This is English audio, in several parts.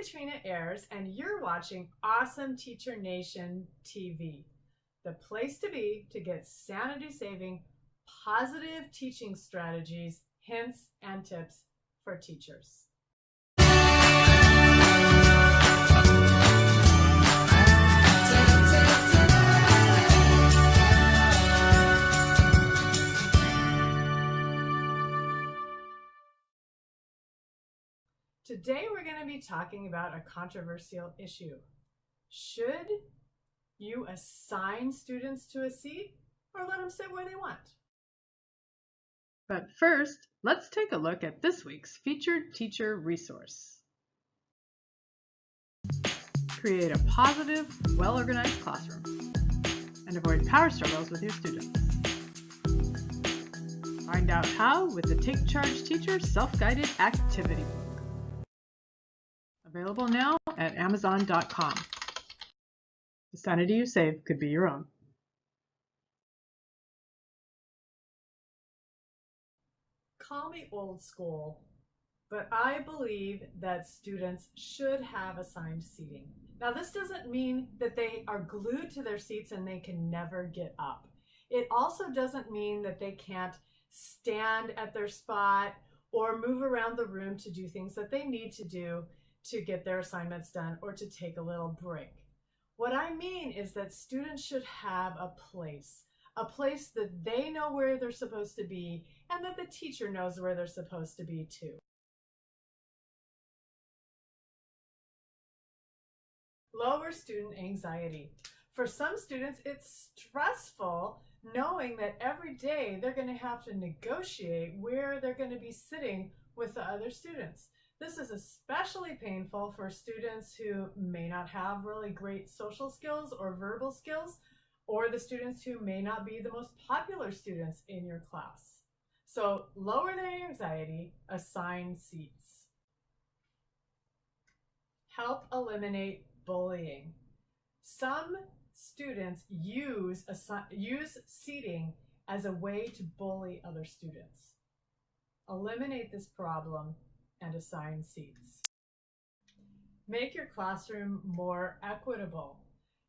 Katrina Ayers, and you're watching Awesome Teacher Nation TV, the place to be to get sanity-saving, positive teaching strategies, hints, and tips for teachers. Today we're going to be talking about a controversial issue. Should you assign students to a seat or let them sit where they want? But first, let's take a look at this week's featured teacher resource. Create a positive, well-organized classroom and avoid power struggles with your students. Find out how with the Take Charge Teacher Self-Guided Activity Book. Available now at Amazon.com. The sanity you save could be your own. Call me old school, but I believe that students should have assigned seating. Now, this doesn't mean that they are glued to their seats and they can never get up. It also doesn't mean that they can't stand at their spot or move around the room to do things that they need to do to get their assignments done or to take a little break. What I mean is that students should have a place that they know where they're supposed to be and that the teacher knows where they're supposed to be too. Lower student anxiety. For some students, it's stressful knowing that every day they're going to have to negotiate where they're going to be sitting with the other students. This is especially painful for students who may not have really great social skills or verbal skills, or the students who may not be the most popular students in your class. So lower their anxiety, assign seats. Help eliminate bullying. Some students use seating as a way to bully other students. Eliminate this problem and assign seats. Make your classroom more equitable.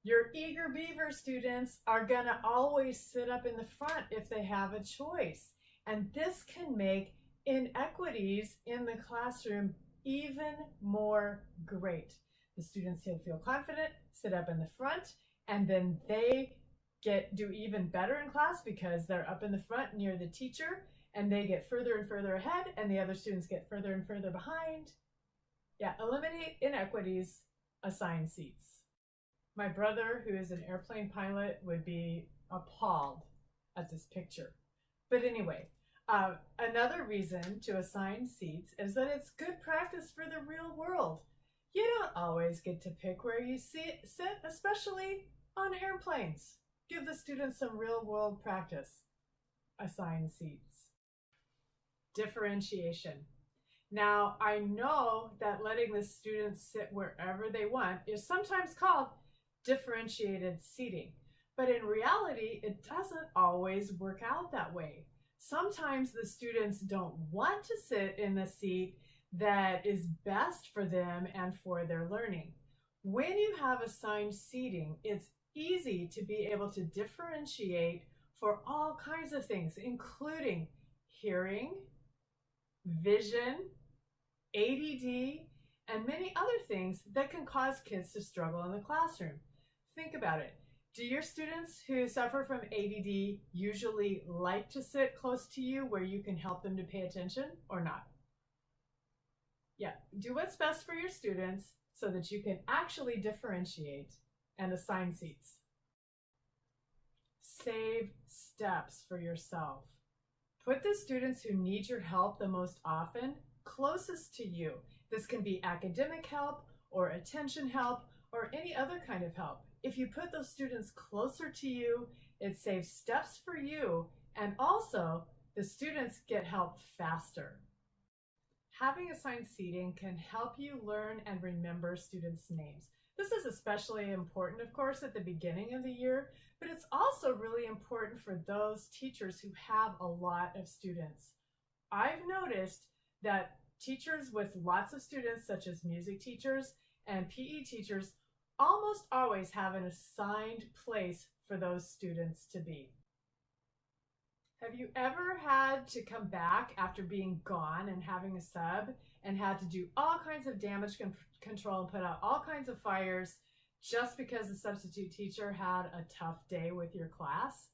Your eager beaver students are going to always sit up in the front if they have a choice. And this can make inequities in the classroom even more great. The students who feel confident sit up in the front, and then they do even better in class because they're up in the front near the teacher, and they get further and further ahead, and the other students get further and further behind. Yeah, eliminate inequities, assign seats. My brother, who is an airplane pilot, would be appalled at this picture. But anyway, another reason to assign seats is that it's good practice for the real world. You don't always get to pick where you sit, especially on airplanes. Give the students some real world practice. Assign seats. Differentiation. Now, I know that letting the students sit wherever they want is sometimes called differentiated seating, but in reality, it doesn't always work out that way. Sometimes the students don't want to sit in the seat that is best for them and for their learning. When you have assigned seating, it's easy to be able to differentiate for all kinds of things, including hearing, vision, ADD, and many other things that can cause kids to struggle in the classroom. Think about it. Do your students who suffer from ADD usually like to sit close to you where you can help them to pay attention or not? Yeah, do what's best for your students so that you can actually differentiate and assign seats. Save steps for yourself. Put the students who need your help the most often closest to you. This can be academic help or attention help or any other kind of help. If you put those students closer to you, it saves steps for you, and also the students get help faster. Having assigned seating can help you learn and remember students' names. This is especially important, of course, at the beginning of the year, but it's also really important for those teachers who have a lot of students. I've noticed that teachers with lots of students, such as music teachers and PE teachers, almost always have an assigned place for those students to be. Have you ever had to come back after being gone and having a sub and had to do all kinds of damage control and put out all kinds of fires just because the substitute teacher had a tough day with your class?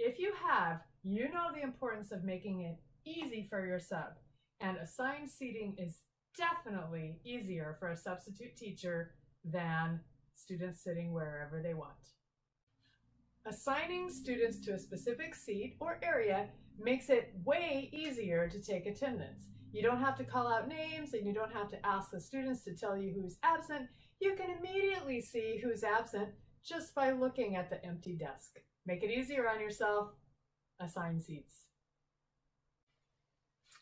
If you have, you know the importance of making it easy for your sub, and assigned seating is definitely easier for a substitute teacher than students sitting wherever they want. Assigning students to a specific seat or area makes it way easier to take attendance. You don't have to call out names and you don't have to ask the students to tell you who's absent. You can immediately see who's absent just by looking at the empty desk. Make it easier on yourself. Assign seats.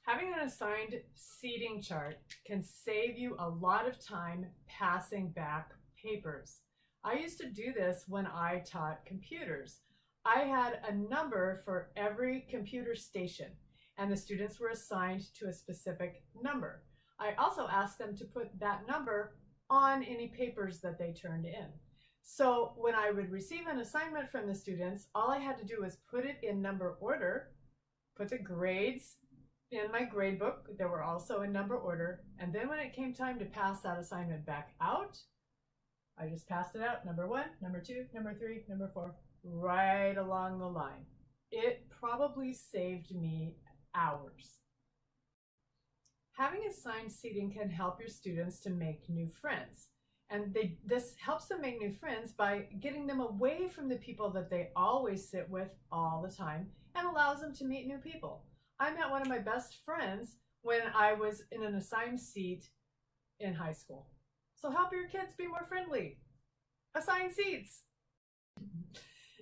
Having an assigned seating chart can save you a lot of time passing back papers. I used to do this when I taught computers. I had a number for every computer station, and the students were assigned to a specific number. I also asked them to put that number on any papers that they turned in. So when I would receive an assignment from the students, all I had to do was put it in number order, put the grades in my grade book, they were also in number order, and then when it came time to pass that assignment back out, I just passed it out, number 1, number 2, number 3, number 4, right along the line. It probably saved me hours. Having assigned seating can help your students to make new friends. And this helps them make new friends by getting them away from the people that they always sit with all the time and allows them to meet new people. I met one of my best friends when I was in an assigned seat in high school. So help your kids be more friendly. Assign seats.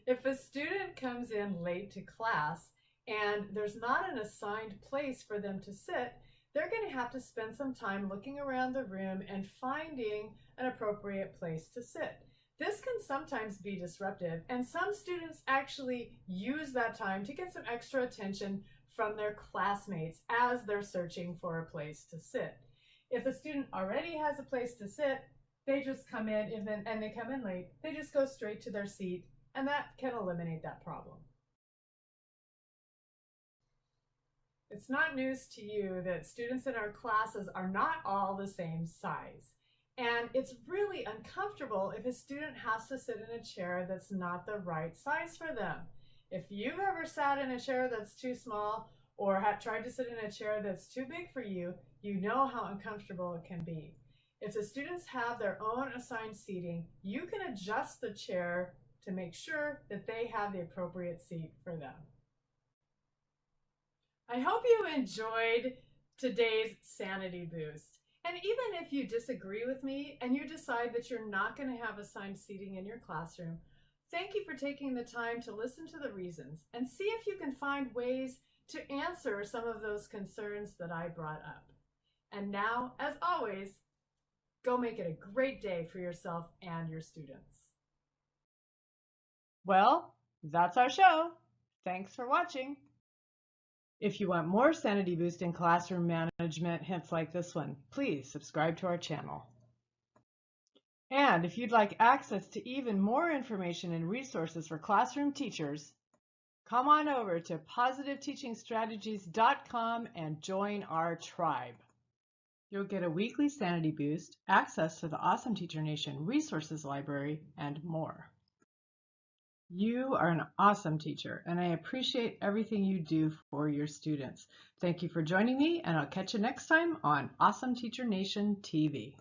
If a student comes in late to class and there's not an assigned place for them to sit, they're going to have to spend some time looking around the room and finding an appropriate place to sit. This can sometimes be disruptive, and some students actually use that time to get some extra attention from their classmates as they're searching for a place to sit. If a student already has a place to sit, they just come in, and they come in late, they just go straight to their seat, and that can eliminate that problem. It's not news to you that students in our classes are not all the same size. And it's really uncomfortable if a student has to sit in a chair that's not the right size for them. If you've ever sat in a chair that's too small or have tried to sit in a chair that's too big for you, you know how uncomfortable it can be. If the students have their own assigned seating, you can adjust the chair to make sure that they have the appropriate seat for them. I hope you enjoyed today's Sanity Boost. And even if you disagree with me and you decide that you're not going to have assigned seating in your classroom, thank you for taking the time to listen to the reasons and see if you can find ways to answer some of those concerns that I brought up. And now, as always, go make it a great day for yourself and your students. Well, that's our show. Thanks for watching. If you want more Sanity Boost in classroom management hints like this one, please subscribe to our channel. And if you'd like access to even more information and resources for classroom teachers, come on over to positiveteachingstrategies.com and join our tribe. You'll get a weekly Sanity Boost, access to the Awesome Teacher Nation resources library, and more. You are an awesome teacher, and I appreciate everything you do for your students. Thank you for joining me, and I'll catch you next time on Awesome Teacher Nation TV.